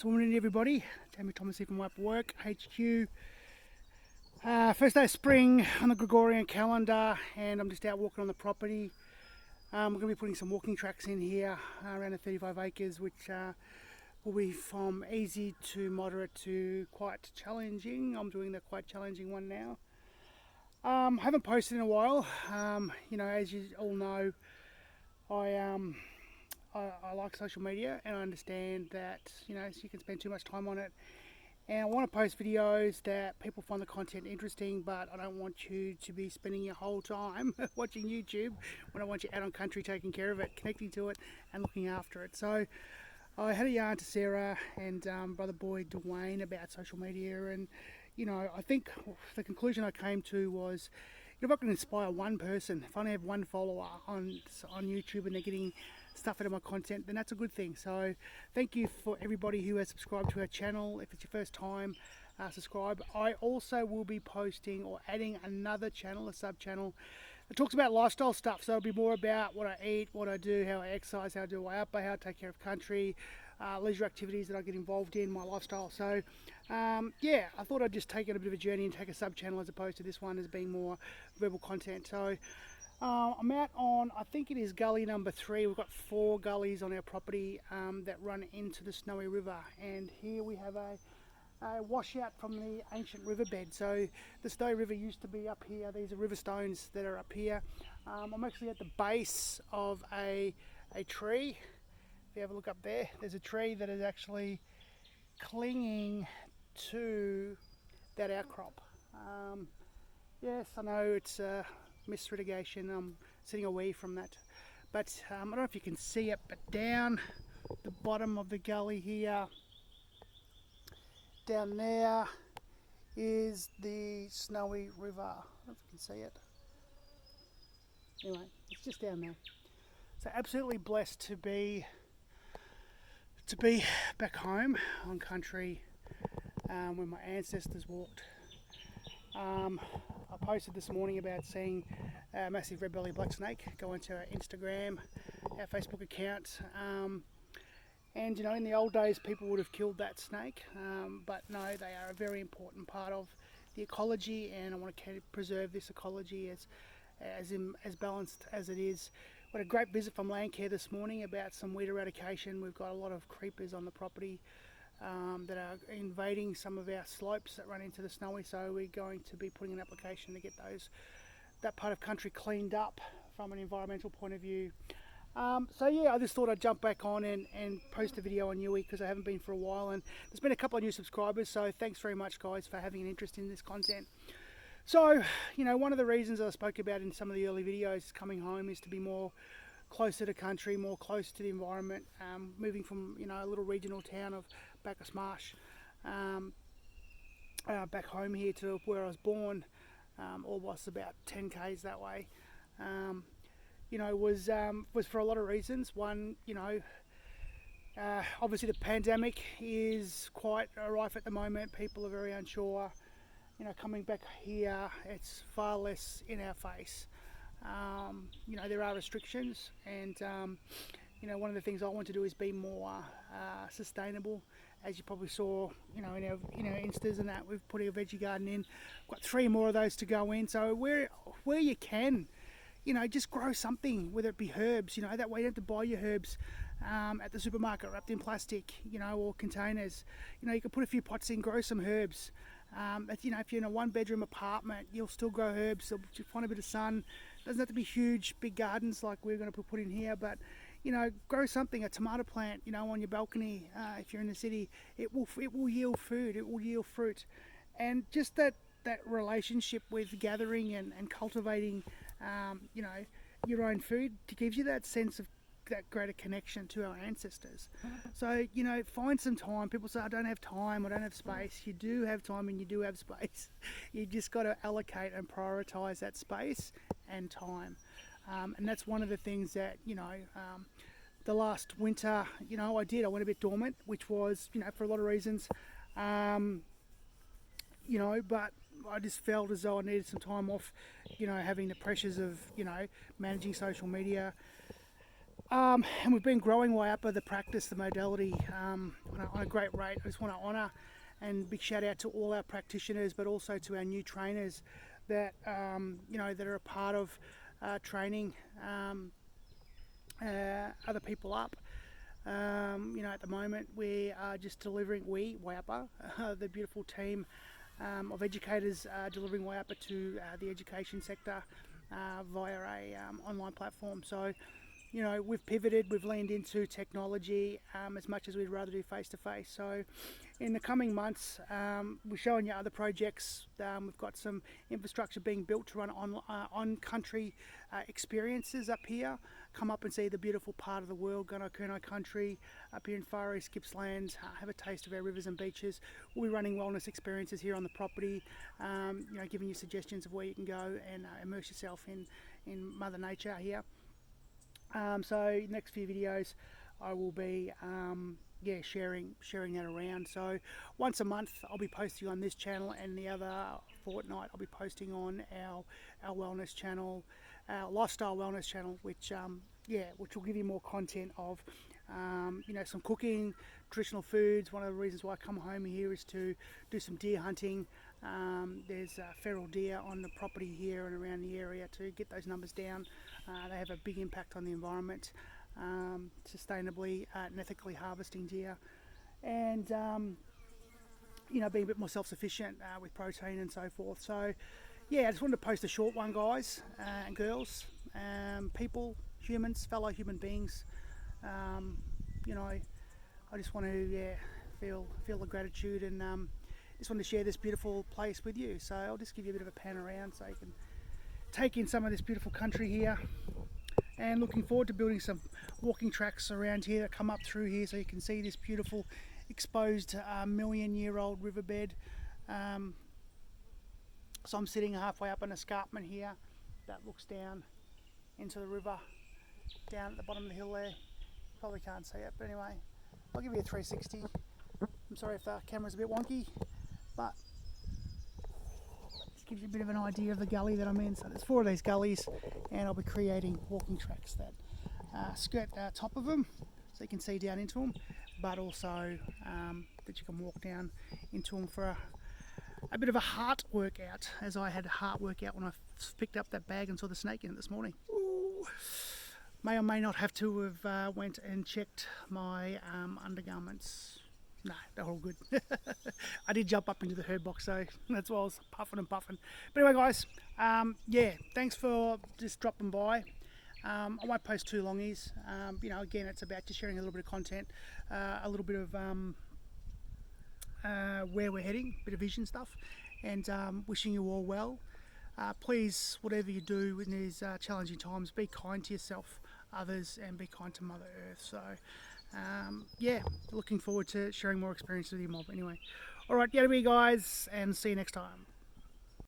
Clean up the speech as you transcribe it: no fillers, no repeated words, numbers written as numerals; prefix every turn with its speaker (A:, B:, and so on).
A: So morning everybody, Jamie Thomas here from Outta Work HQ. First day of spring on the Gregorian calendar, and I'm just out walking on the property. We're going to be putting some walking tracks in here around the 35 acres, which will be from easy to moderate to quite challenging. I'm doing the quite challenging one now. I haven't posted in a while. As you all know, I like social media, and I understand that you can spend too much time on it, and I want to post videos that people find the content interesting, but I don't want you to be spending your whole time watching YouTube when I want you out on country taking care of it, connecting to it and looking after it. So I had a yarn to Sarah and brother boy Dwayne about social media, and I think the conclusion I came to was, if I can inspire one person, if I only have one follower on YouTube and they're getting stuff out of my content, then that's a good thing. So thank you for everybody who has subscribed to our channel. If it's your first time, subscribe. I also will be posting or adding another channel, a sub channel, that talks about lifestyle stuff. So it'll be more about what I eat, what I do, how I exercise, how I do Outta, how I take care of country, leisure activities that I get involved in, my lifestyle. So yeah, I thought I'd just take it a bit of a journey and take a sub channel as opposed to this one as being more verbal content. So I'm out on, I think it is gully number 3. We've got 4 gullies on our property that run into the Snowy River, and here we have a washout from the ancient riverbed. So the Snowy River used to be up here. These are river stones that are up here. I'm actually at the base of a tree. If you have a look up there, there's a tree that is actually clinging to that outcrop. Yes, I know it's misirrigation. I'm sitting away from that, but I don't know if you can see it, but down the bottom of the gully here, down there is the Snowy River. I don't know if you can see it. Anyway, it's just down there. So absolutely blessed to be back home on country where my ancestors walked. I posted this morning about seeing a massive red-bellied black snake go into our Instagram, our Facebook account, and in the old days people would have killed that snake, but no, they are a very important part of the ecology, and I want to preserve this ecology as balanced as it is. We had a great visit from Landcare this morning about some weed eradication. We've got a lot of creepers on the property that are invading some of our slopes that run into the Snowy, so we're going to be putting an application to get that part of country cleaned up from an environmental point of view. So yeah, I just thought I'd jump back on and post a video on Yui, because I haven't been for a while, and there's been a couple of new subscribers, so thanks very much guys for having an interest in this content. So one of the reasons I spoke about in some of the early videos coming home is to be more closer to country, more close to the environment, moving from a little regional town of Bacchus Marsh back home here to where I was born, almost about 10 k's that way. Was for a lot of reasons. One, obviously the pandemic is quite rife at the moment. People are very unsure. Coming back here, it's far less in our face. There are restrictions, and one of the things I want to do is be more sustainable. As you probably saw, in our instas and that, we've put a veggie garden in. Got 3 more of those to go in. So where you can, just grow something, whether it be herbs. That way you don't have to buy your herbs at the supermarket wrapped in plastic, or containers. You can put a few pots in, grow some herbs. If you're in a 1-bedroom apartment, you'll still grow herbs. So you find a bit of sun. Doesn't have to be huge, big gardens like we're going to put in here, but grow something, a tomato plant, on your balcony. If you're in the city, it will yield food, it will yield fruit, and just that relationship with gathering and cultivating, your own food, gives you that sense of that greater connection to our ancestors. So find some time. People say I don't have time, I don't have space. You do have time and you do have space. You just got to allocate and prioritize that space and time, and that's one of the things that the last winter I went a bit dormant, which was for a lot of reasons, but I just felt as though I needed some time off, having the pressures of managing social media, And we've been growing Waiapa, the practice, the modality, on a great rate. I just want to honour and big shout out to all our practitioners, but also to our new trainers that that are a part of training other people up. At the moment we are just delivering, Waiapa, the beautiful team of educators, delivering Waiapa to the education sector via a online platform. So we've pivoted, we've leaned into technology as much as we'd rather do face-to-face. So in the coming months, we're showing you other projects. We've got some infrastructure being built to run on-country experiences up here. Come up and see the beautiful part of the world, Gunai country, up here in Far East Gippsland. Have a taste of our rivers and beaches. We'll be running wellness experiences here on the property, giving you suggestions of where you can go and immerse yourself in Mother Nature here. So next few videos I will be sharing that around. So once a month I'll be posting on this channel, and the other fortnight I'll be posting on our wellness channel, our lifestyle wellness channel, which will give you more content of some cooking, traditional foods. One of the reasons why I come home here is to do some deer hunting. There's feral deer on the property here and around the area. To get those numbers down, they have a big impact on the environment, sustainably and ethically harvesting deer, and being a bit more self-sufficient with protein and so forth. So I just wanted to post a short one, guys and girls, people, humans, fellow human beings. I just want to feel the gratitude, and just want to share this beautiful place with you. So I'll just give you a bit of a pan around so you can take in some of this beautiful country here, and looking forward to building some walking tracks around here that come up through here so you can see this beautiful exposed million-year-old riverbed. So I'm sitting halfway up an escarpment here that looks down into the river down at the bottom of the hill there. You probably can't see it, but anyway, I'll give you a 360. I'm sorry if the camera's a bit wonky, but just gives you a bit of an idea of the gully that I'm in. So there's 4 of these gullies, and I'll be creating walking tracks that skirt the top of them so you can see down into them, but also that you can walk down into them for a bit of a heart workout, as I had a heart workout when I picked up that bag and saw the snake in it this morning. Ooh. May or may not have to have went and checked my undergarments. No, they're all good. I did jump up into the herd box, so that's why I was puffing and puffing. But anyway, guys, thanks for just dropping by. I won't post too longies. Again, it's about just sharing a little bit of content, a little bit of where we're heading, a bit of vision stuff, and wishing you all well. Please, whatever you do in these challenging times, be kind to yourself, others, and be kind to Mother Earth. So looking forward to sharing more experiences with you, mob. Anyway, alright, be guys, and see you next time.